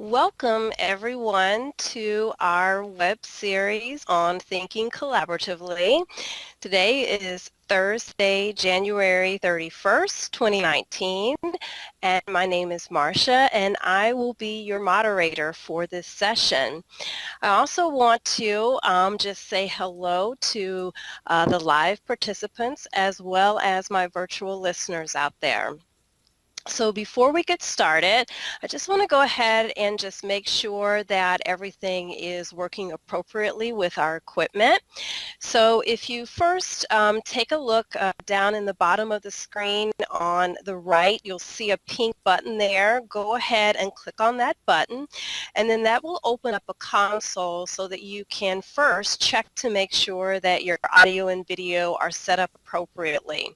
Welcome everyone to our web series on Thinking Collaboratively. Today is Thursday, January 31st, 2019, and my name is Marcia, and I will be your moderator for this session. I also want to just say hello to the live participants as well as my virtual listeners out there. So before we get started, I just want to go ahead and just make sure that everything is working appropriately with our equipment. So if you first take a look down in the bottom of the screen on the right, you'll see a pink button there. Go ahead and click on that button, and then that will open up a console so that you can first check to make sure that your audio and video are set up appropriately.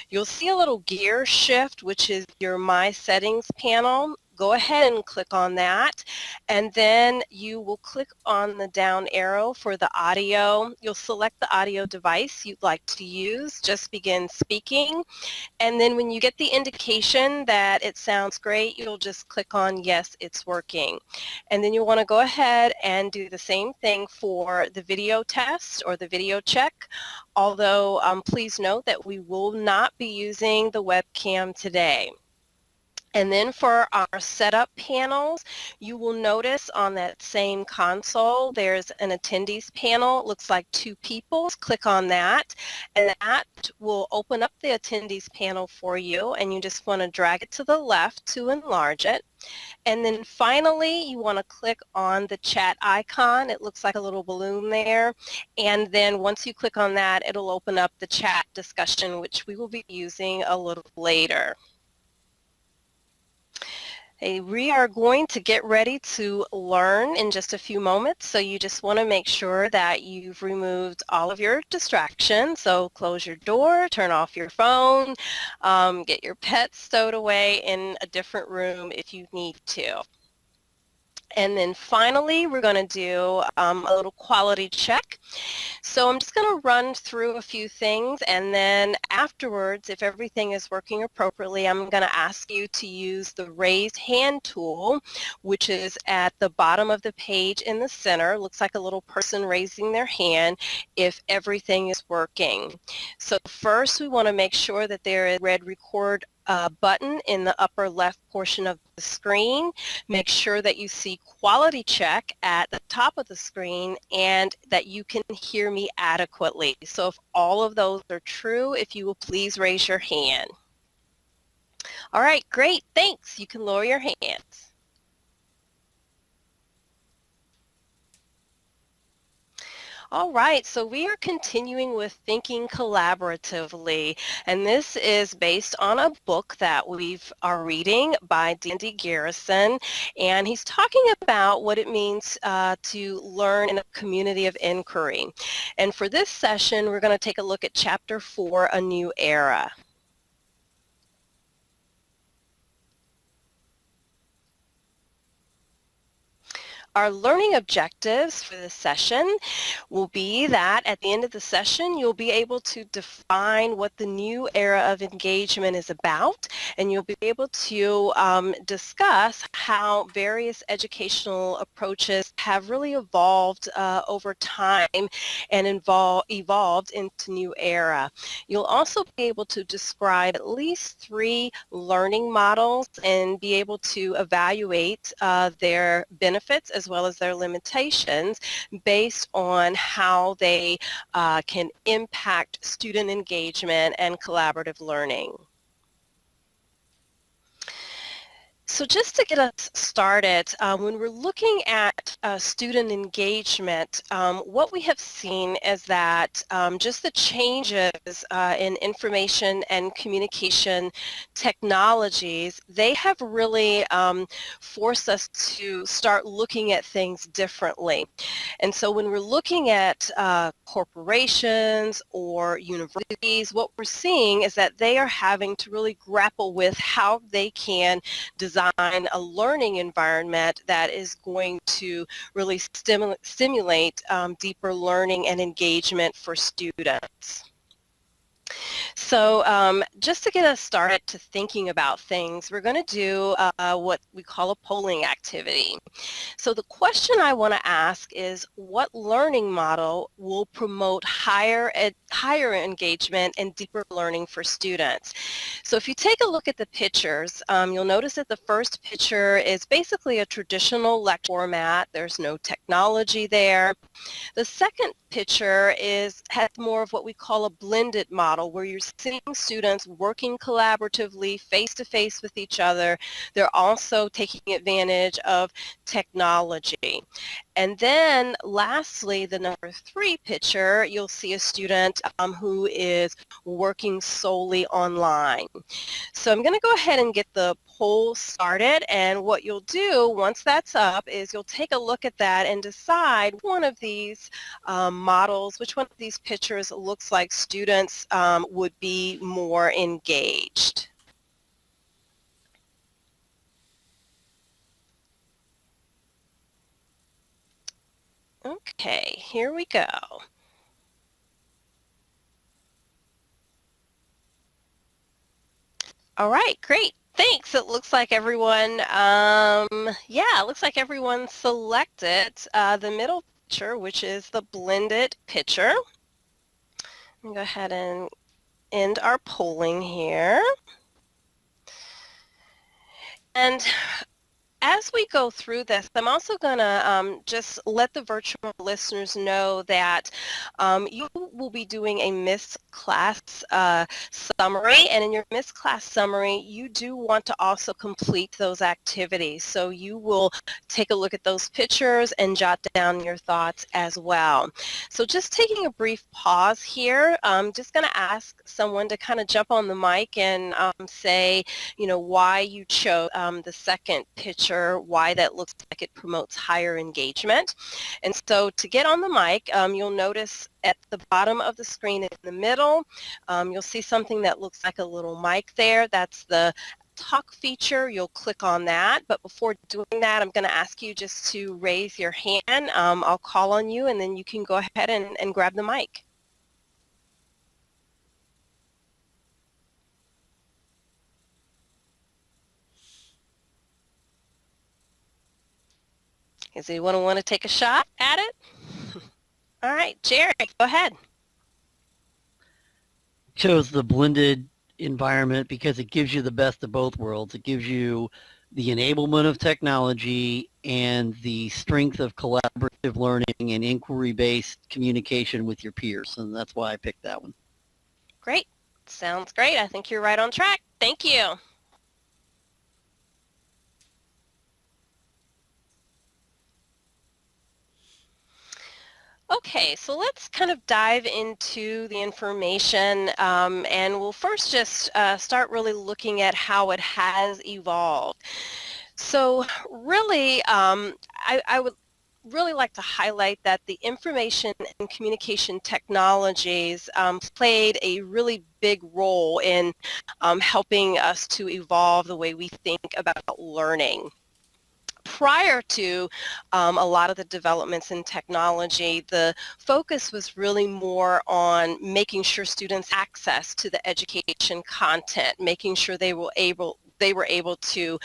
You'll see a little gear shift, which is your My Settings panel. Go ahead and click on that, and then you will click on the down arrow for the audio. You'll select the audio device you'd like to use. Just begin speaking, and then when you get the indication that it sounds great, you'll just click on Yes, it's working. And then you'll want to go ahead and do the same thing for the video test or the video check, although please note that we will not be using the webcam today. And then for our setup panels, you will notice on that same console there's an attendees panel. It looks like two people. Click on that, and that will open up the attendees panel for you, and you just want to drag it to the left to enlarge it. And then finally, you want to click on the chat icon. It looks like a little balloon there. And then once you click on that, it'll open up the chat discussion, which we will be using a little later. We are going to get ready to learn in just a few moments, so you just want to make sure that you've removed all of your distractions. So close your door, turn off your phone, get your pets stowed away in a different room if you need to. And then finally, we're going to do a little quality check. So I'm just going to run through a few things, and then afterwards, if everything is working appropriately, I'm going to ask you to use the raise hand tool, which is at the bottom of the page in the center. Looks like a little person raising their hand if everything is working. So first, we want to make sure that there is a red record button in the upper left portion of the screen. Make sure that you see quality check at the top of the screen and that you can hear me adequately. So if all of those are true, if you will please raise your hand. All right, great, thanks. You can lower your hands. All right, so we are continuing with Thinking Collaboratively, and this is based on a book that we are reading by Dandy Garrison, and he's talking about what it means to learn in a community of inquiry. And for this session, we're going to take a look at Chapter 4, A New Era. Our learning objectives for this session will be that at the end of the session, you'll be able to define what the new era of engagement is about, and you'll be able to discuss how various educational approaches have really evolved over time and evolved into new era. You'll also be able to describe at least 3 learning models and be able to evaluate their benefits as well as their limitations based on how they can impact student engagement and collaborative learning. So just to get us started, when we're looking at student engagement, what we have seen is that just the changes in information and communication technologies, they have really forced us to start looking at things differently. And so when we're looking at corporations or universities, what we're seeing is that they are having to really grapple with how they can design a learning environment that is going to really stimulate deeper learning and engagement for students. So just to get us started to thinking about things, we're going to do what we call a polling activity. So the question I want to ask is, what learning model will promote higher engagement and deeper learning for students? So if you take a look at the pictures, you'll notice that the first picture is basically a traditional lecture format. There's no technology there. The second picture has more of what we call a blended model, where you're seeing students working collaboratively, face-to-face with each other. They're also taking advantage of technology. And then lastly, the number 3 picture, you'll see a student who is working solely online. So I'm going to go ahead and get the poll started, and what you'll do once that's up is you'll take a look at that and decide one of these models, which one of these pictures looks like students would be more engaged. Okay, here we go. All right, great. Thanks. It looks like everyone, it looks like everyone selected the middle picture, which is the blended picture. I'm going to go ahead and end our polling here. And as we go through this, I'm also going to just let the virtual listeners know that you will be doing a missed class summary, and in your missed class summary, you do want to also complete those activities. So you will take a look at those pictures and jot down your thoughts as well. So just taking a brief pause here, I'm just going to ask someone to kind of jump on the mic and say, why you chose the second picture, why that looks like it promotes higher engagement. And so to get on the mic, you'll notice at the bottom of the screen in the middle, you'll see something that looks like a little mic there. That's the talk feature. You'll click on that. But before doing that, I'm going to ask you just to raise your hand. I'll call on you, and then you can go ahead and grab the mic. Does anyone want to take a shot at it? All right, Jerry, go ahead. Chose the blended environment because it gives you the best of both worlds. It gives you the enablement of technology and the strength of collaborative learning and inquiry-based communication with your peers. And that's why I picked that one. Great. Sounds great. I think you're right on track. Thank you. Okay, so let's kind of dive into the information, and we'll first just start really looking at how it has evolved. So really, I would really like to highlight that the information and communication technologies played a really big role in helping us to evolve the way we think about learning. Prior to a lot of the developments in technology, the focus was really more on making sure students access to the education content, making sure they were able to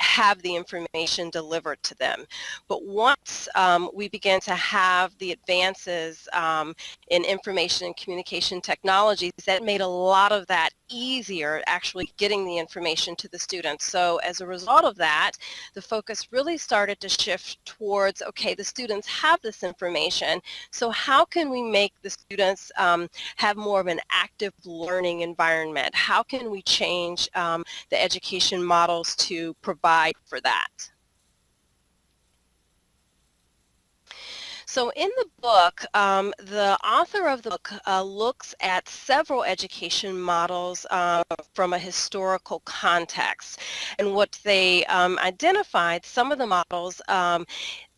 have the information delivered to them. But once we began to have the advances in information and communication technologies, that made a lot of that easier, actually getting the information to the students. So as a result of that, the focus really started to shift towards, okay, the students have this information, so how can we make the students have more of an active learning environment? How can we change the education models to provide for that? So in the book, the author of the book looks at several education models from a historical context. And what they identified, some of the models,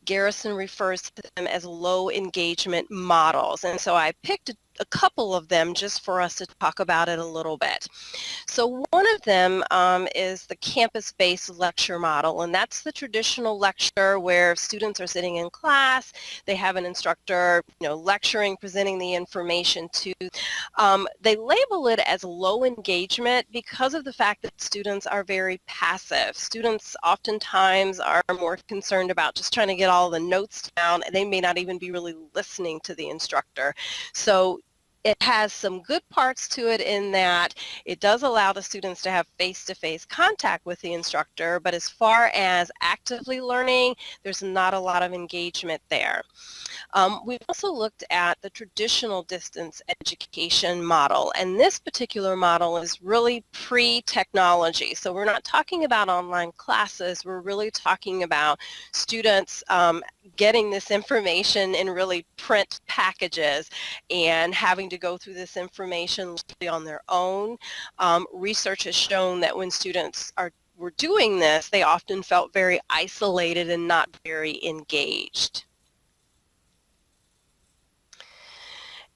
Garrison refers to them as low engagement models. And so I picked a couple of them just for us to talk about it a little bit. So one of them is the campus-based lecture model, and that's the traditional lecture where students are sitting in class, they have an instructor, lecturing, presenting the information to. They label it as low engagement because of the fact that students are very passive. Students oftentimes are more concerned about just trying to get all the notes down, and they may not even be really listening to the instructor. So it has some good parts to it in that it does allow the students to have face-to-face contact with the instructor, but as far as actively learning, there's not a lot of engagement there. We've also looked at the traditional distance education model, and this particular model is really pre-technology. So we're not talking about online classes, we're really talking about students getting this information in really print packages and having to go through this information on their own. Research has shown that when students were doing this, they often felt very isolated and not very engaged.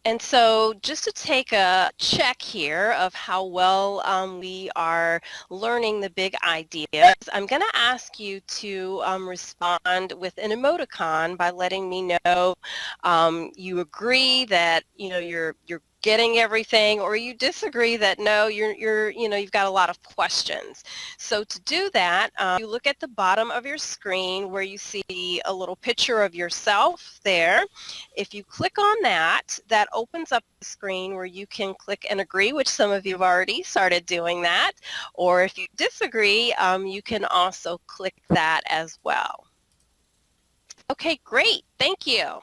And so just to take a check here of how well we are learning the big ideas, I'm going to ask you to respond with an emoticon by letting me know you agree that you're getting everything, or you disagree that no, you've got a lot of questions. So to do that, you look at the bottom of your screen where you see a little picture of yourself there. If you click on that, that opens up the screen where you can click and agree, which some of you have already started doing that. Or if you disagree, you can also click that as well. Okay, great. Thank you.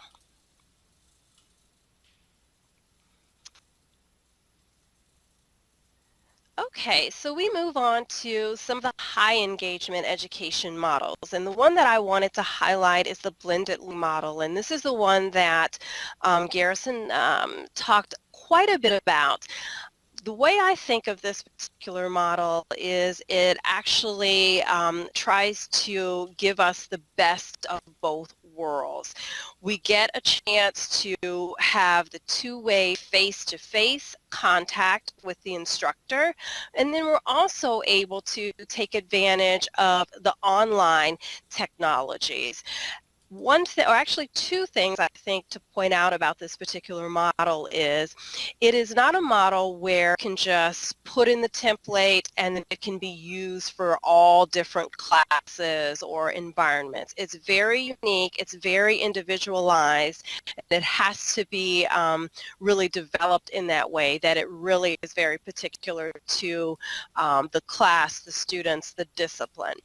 Okay, so we move on to some of the high engagement education models, and the one that I wanted to highlight is the blended model, and this is the one that Garrison talked quite a bit about. The way I think of this particular model is it actually tries to give us the best of both worlds. We get a chance to have the two-way face-to-face contact with the instructor, and then we're also able to take advantage of the online technologies. One thing, or actually two things I think to point out about this particular model is it is not a model where you can just put in the template and then it can be used for all different classes or environments. It's very unique, it's very individualized, and it has to be really developed in that way, that it really is very particular to the class, the students, the discipline.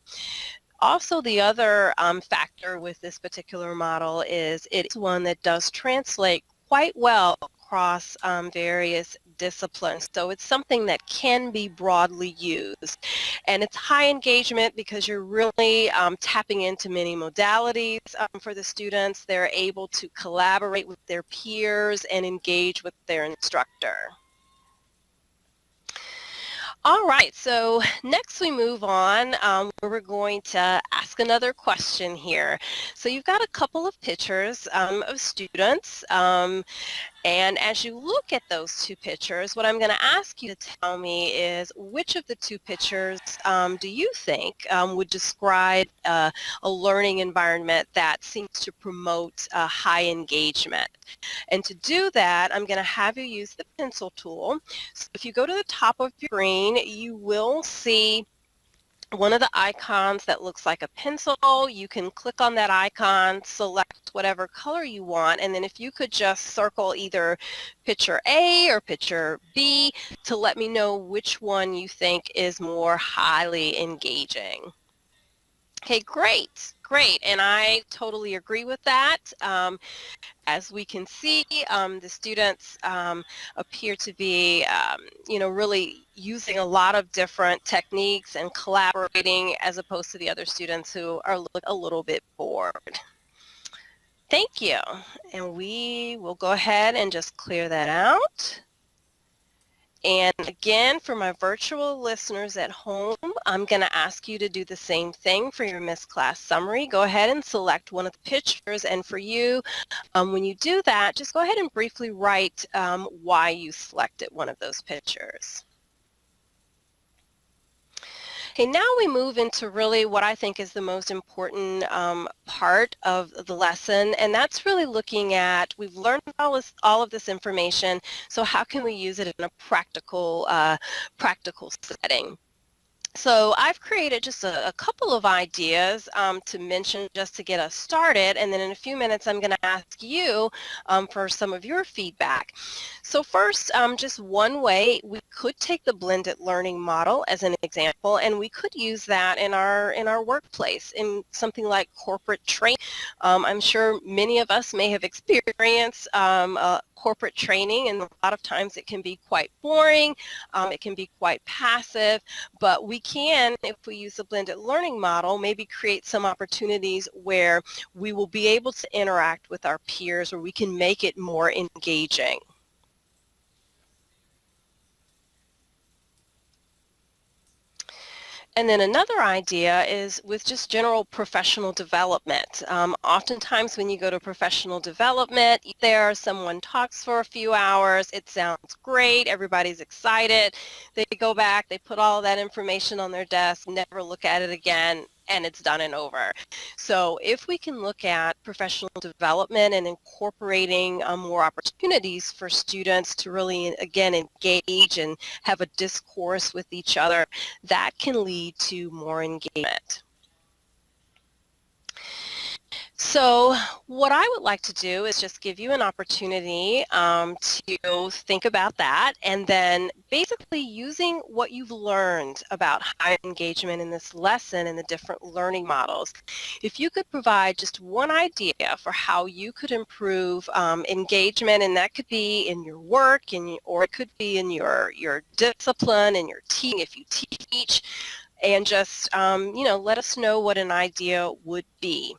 Also, the other factor with this particular model is it's one that does translate quite well across various disciplines. So it's something that can be broadly used. And it's high engagement because you're really tapping into many modalities for the students. They're able to collaborate with their peers and engage with their instructor. All right, so next we move on where we're going to ask another question here. So you've got a couple of pictures of students, and as you look at those two pictures, what I'm going to ask you to tell me is which of the two pictures do you think would describe a learning environment that seems to promote high engagement? And to do that, I'm going to have you use the pencil tool. So if you go to the top of your screen, you will see one of the icons that looks like a pencil. You can click on that icon, select whatever color you want, and then if you could just circle either picture A or picture B to let me know which one you think is more highly engaging. Okay, great, great, and I totally agree with that. As we can see, the students appear to be, really using a lot of different techniques and collaborating as opposed to the other students who are a little bit bored. Thank you, and we will go ahead and just clear that out. And again, for my virtual listeners at home, I'm going to ask you to do the same thing for your Miss Class summary. Go ahead and select one of the pictures, and for you, when you do that, just go ahead and briefly write why you selected one of those pictures. Okay, now we move into really what I think is the most important part of the lesson, and that's really looking at, we've learned all of this information, so how can we use it in a practical setting? So I've created just a couple of ideas to mention just to get us started, and then in a few minutes I'm going to ask you for some of your feedback. So first, just one way, we could take the blended learning model as an example, and we could use that in our workplace in something like corporate training. I'm sure many of us may have experienced corporate training, and a lot of times it can be quite boring, it can be quite passive, but we can, if we use the blended learning model, maybe create some opportunities where we will be able to interact with our peers, or we can make it more engaging. And then another idea is with just general professional development. Oftentimes when you go to professional development, there someone talks for a few hours, it sounds great, everybody's excited, they go back, they put all that information on their desk, never look at it again, and it's done and over. So if we can look at professional development and incorporating more opportunities for students to really, again, engage and have a discourse with each other, that can lead to more engagement. So what I would like to do is just give you an opportunity to think about that, and then basically using what you've learned about high engagement in this lesson and the different learning models. If you could provide just one idea for how you could improve engagement, and that could be in your work, or it could be in your discipline and your teaching if you teach, and just, let us know what an idea would be.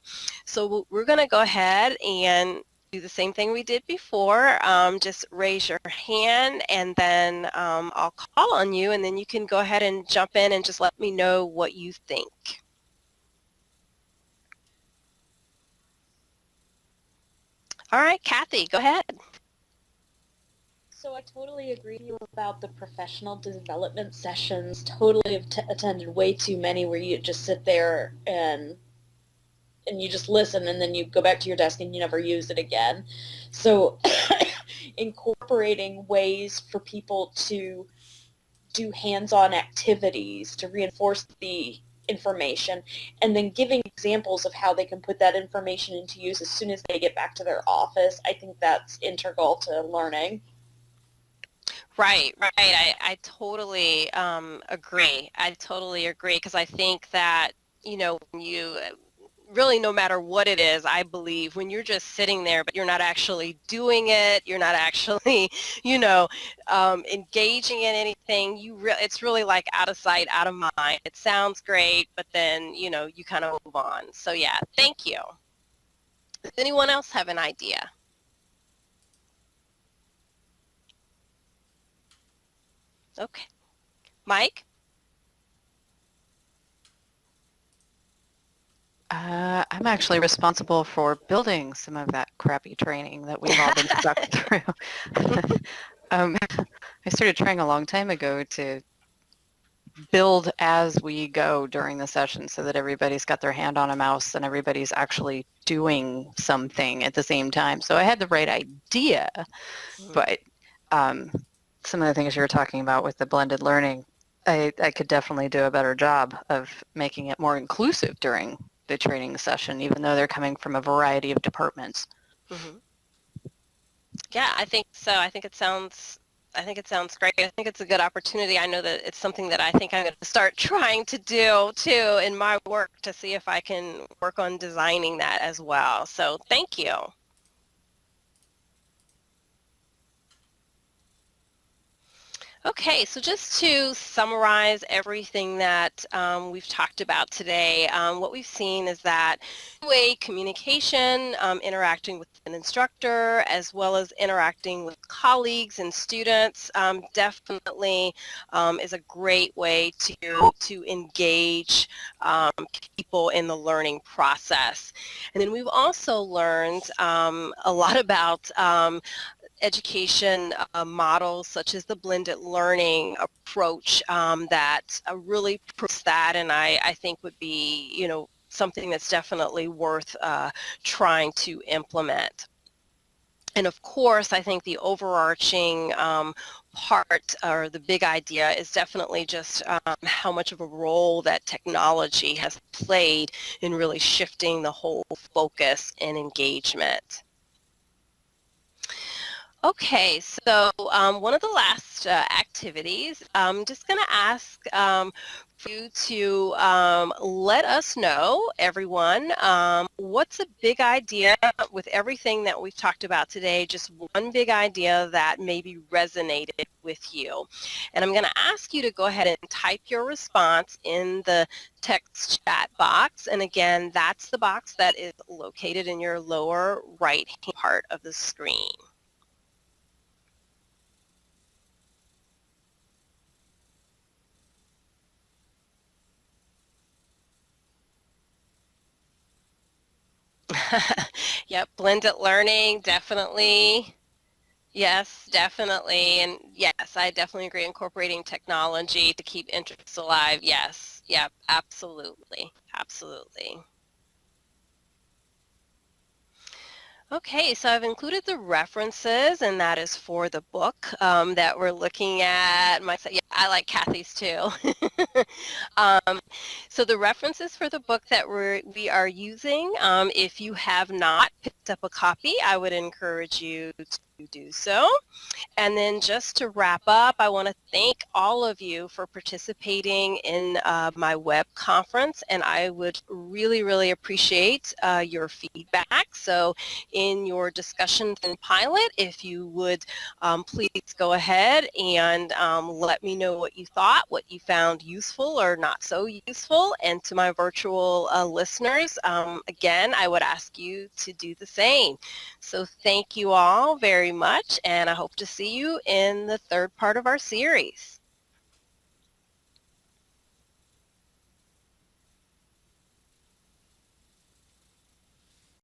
So we're going to go ahead and do the same thing we did before. Just raise your hand, and then I'll call on you, and then you can go ahead and jump in and just let me know what you think. All right, Kathy, go ahead. So I totally agree with you about the professional development sessions. Totally have attended way too many where you just sit there and you just listen, and then you go back to your desk and you never use it again. So incorporating ways for people to do hands-on activities to reinforce the information, and then giving examples of how they can put that information into use as soon as they get back to their office, I think that's integral to learning. Right. I totally agree. I totally agree, because I think that, when you really, no matter what it is, I believe when you're just sitting there but you're not actually doing it, you're not actually, engaging in anything, it's really like out of sight, out of mind. It sounds great, but then, you kind of move on. So yeah, thank you. Does anyone else have an idea? Okay. Mike? I'm actually responsible for building some of that crappy training that we've all been stuck through. I started trying a long time ago to build as we go during the session so that everybody's got their hand on a mouse and everybody's actually doing something at the same time. So I had the right idea, but some of the things you were talking about with the blended learning, I could definitely do a better job of making it more inclusive during the training session, even though they're coming from a variety of departments. Mm-hmm. Yeah, I think so. I think it sounds great. I think it's a good opportunity. I know that it's something that I think I'm going to start trying to do too in my work, to see if I can work on designing that as well. So thank you. Okay, so just to summarize everything that we've talked about today, what we've seen is that two-way communication, interacting with an instructor, as well as interacting with colleagues and students, definitely is a great way to engage people in the learning process. And then we've also learned a lot about education models such as the blended learning approach that really proves that, and I think would be, something that's definitely worth trying to implement. And of course, I think the overarching part or the big idea is definitely just how much of a role that technology has played in really shifting the whole focus and engagement. Okay, so one of the last activities, I'm just going to ask for you to let us know, everyone, what's a big idea with everything that we've talked about today, just one big idea that maybe resonated with you. And I'm going to ask you to go ahead and type your response in the text chat box. And again, that's the box that is located in your lower right-hand part of the screen. Yep, blended learning, definitely. Yes, definitely. And yes, I definitely agree. Incorporating technology to keep interests alive. Yes, yep, absolutely. Absolutely. Okay, so I've included the references, and that is for the book that we're looking at. Yeah, I like Kathy's too. um, so the references for the book that we are using, if you have not picked up a copy, I would encourage you to do so. And then just to wrap up, I want to thank all of you for participating in my web conference, and I would really, really appreciate your feedback. So in your discussions and pilot, if you would please go ahead and let me know what you thought, what you found useful or not so useful. And to my virtual listeners, again, I would ask you to do the same. So thank you all very much, and I hope to see you in the third part of our series.